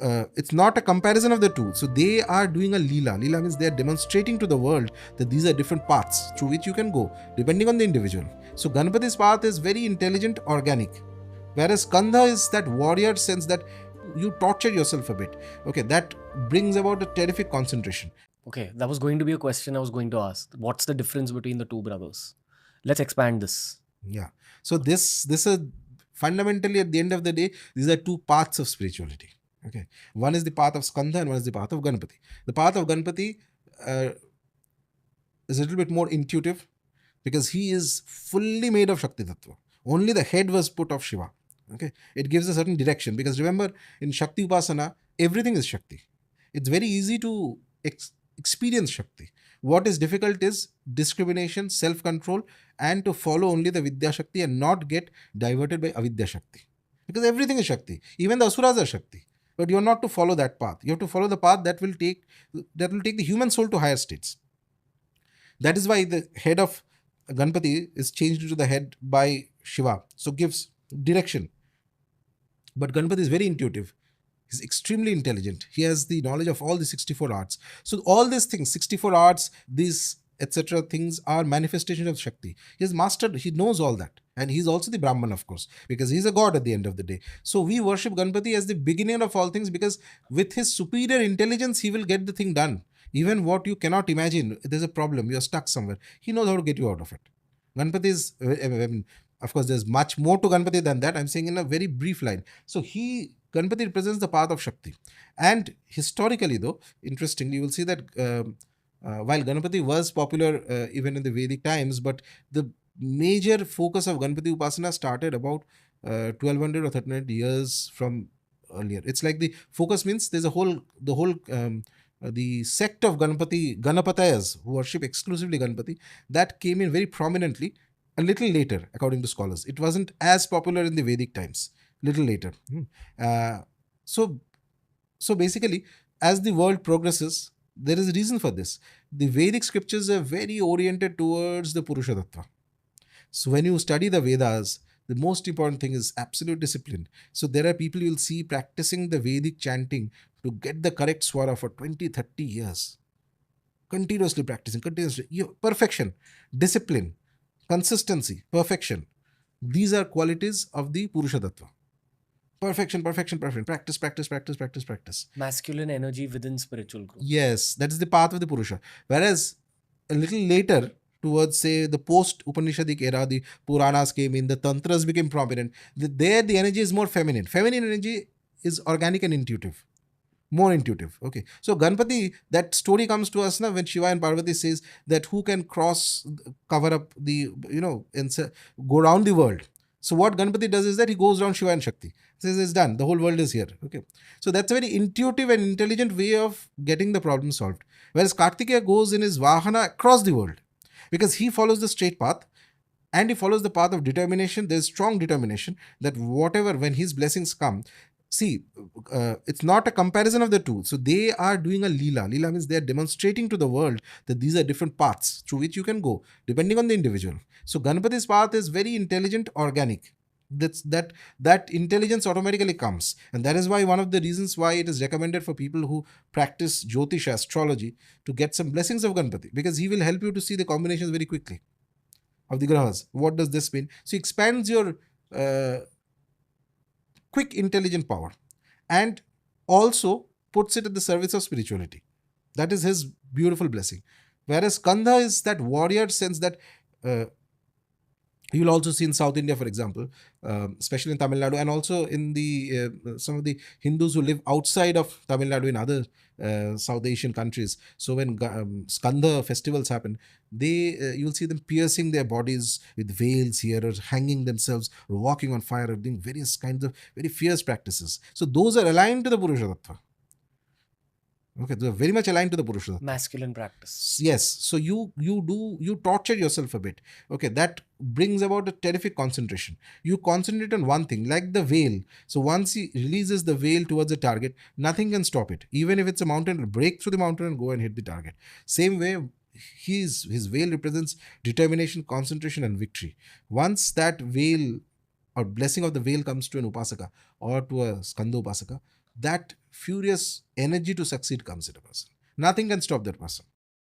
it's not a comparison of the two. So they are doing a lila. Lila means they are demonstrating to the world that these are different paths through which you can go depending on the individual. So Ganpati's path is very intelligent, organic, whereas Skanda is that warrior sense that you torture yourself a bit. Okay, that brings about a terrific concentration. Okay, that was going to be a question I was going to ask. What's the difference between the two brothers? Let's expand this. Yeah. So this is fundamentally, at the end of the day, these are two paths of spirituality. Okay. One is the path of Skanda and one is the path of Ganpati. The path of Ganpati is a little bit more intuitive because he is fully made of Shakti Tattva. Only the head was put of Shiva. Okay. It gives a certain direction because remember, in Shakti Upasana, everything is Shakti. It's very easy to experience Shakti. What is difficult is discrimination, self-control, and to follow only the Vidya Shakti and not get diverted by Avidya Shakti. Because everything is Shakti. Even the Asuras are Shakti. But you're not to follow that path. You have to follow the path that will take the human soul to higher states. That is why the head of Ganpati is changed into the head by Shiva. So gives direction. But Ganpati is very intuitive. He's extremely intelligent. He has the knowledge of all the 64 arts. So all these things, 64 arts, these etc. things are manifestations of Shakti. He has mastered, he knows all that. And he's also the Brahman, of course, because he's a god at the end of the day. So we worship Ganpati as the beginning of all things because with his superior intelligence, he will get the thing done. Even what you cannot imagine, there's a problem, you're stuck somewhere. He knows how to get you out of it. Ganpati is, of course, there's much more to Ganpati than that. I'm saying in a very brief line. So Ganpati represents the path of Shakti. And historically, though, interestingly, you will see that while Ganpati was popular even in the Vedic times, but the major focus of Ganpati Upasana started about 1200 or 1300 years from earlier. It's like the focus means there's the sect of Ganapatayas who worship exclusively Ganpati, that came in very prominently a little later, according to scholars. It wasn't as popular in the Vedic times. Little later. So basically, as the world progresses, there is a reason for this. The Vedic scriptures are very oriented towards the Purusha Tattva. So when you study the Vedas, the most important thing is absolute discipline. So there are people you will see practicing the Vedic chanting to get the correct swara for 20, 30 years. Continuously practicing, perfection, discipline, consistency, perfection. These are qualities of the Purusha Tattva. Perfection. Practice. Masculine energy within spiritual group. Yes, that is the path of the Purusha. Whereas a little later, towards say the post-Upanishadic era, the Puranas came in, the Tantras became prominent. There the energy is more feminine. Feminine energy is organic and intuitive. More intuitive. Okay. So Ganpati, that story comes to us now when Shiva and Parvati says that who can cover up the, and go around the world. So what Ganpati does is that he goes around Shiva and Shakti. Says it's done. The whole world is here. Okay. So that's a very intuitive and intelligent way of getting the problem solved. Whereas Kartikeya goes in his Vahana across the world because he follows the straight path and he follows the path of determination. There's strong determination that whatever, when his blessings come, see, it's not a comparison of the two. So they are doing a lila. Lila means they are demonstrating to the world that these are different paths through which you can go, depending on the individual. So Ganpati's path is very intelligent, organic. That intelligence automatically comes. And that is why one of the reasons why it is recommended for people who practice Jyotisha, astrology, to get some blessings of Ganpati, because he will help you to see the combinations very quickly of the grahas. What does this mean? So he expands your quick intelligent power and also puts it at the service of spirituality. That is his beautiful blessing. Whereas Skanda is that warrior sense that you will also see in South India, for example, especially in Tamil Nadu, and also in the some of the Hindus who live outside of Tamil Nadu in other South Asian countries. So when Skanda festivals happen, you'll see them piercing their bodies with veils here, or hanging themselves, or walking on fire, or doing various kinds of very fierce practices. So those are aligned to the Purusha Tattva. Okay, they're very much aligned to the Purusha Tattva. Masculine practice. Yes. So you torture yourself a bit. Okay, that brings about a terrific concentration. You concentrate on one thing, like the veil. So once he releases the veil towards a target, nothing can stop it. Even if it's a mountain, it'll break through the mountain and go and hit the target. Same way, his veil represents determination, concentration, and victory. Once that veil or blessing of the veil comes to an upasaka or to a Skanda upasaka, that furious energy to succeed comes in a person. Nothing can stop that person.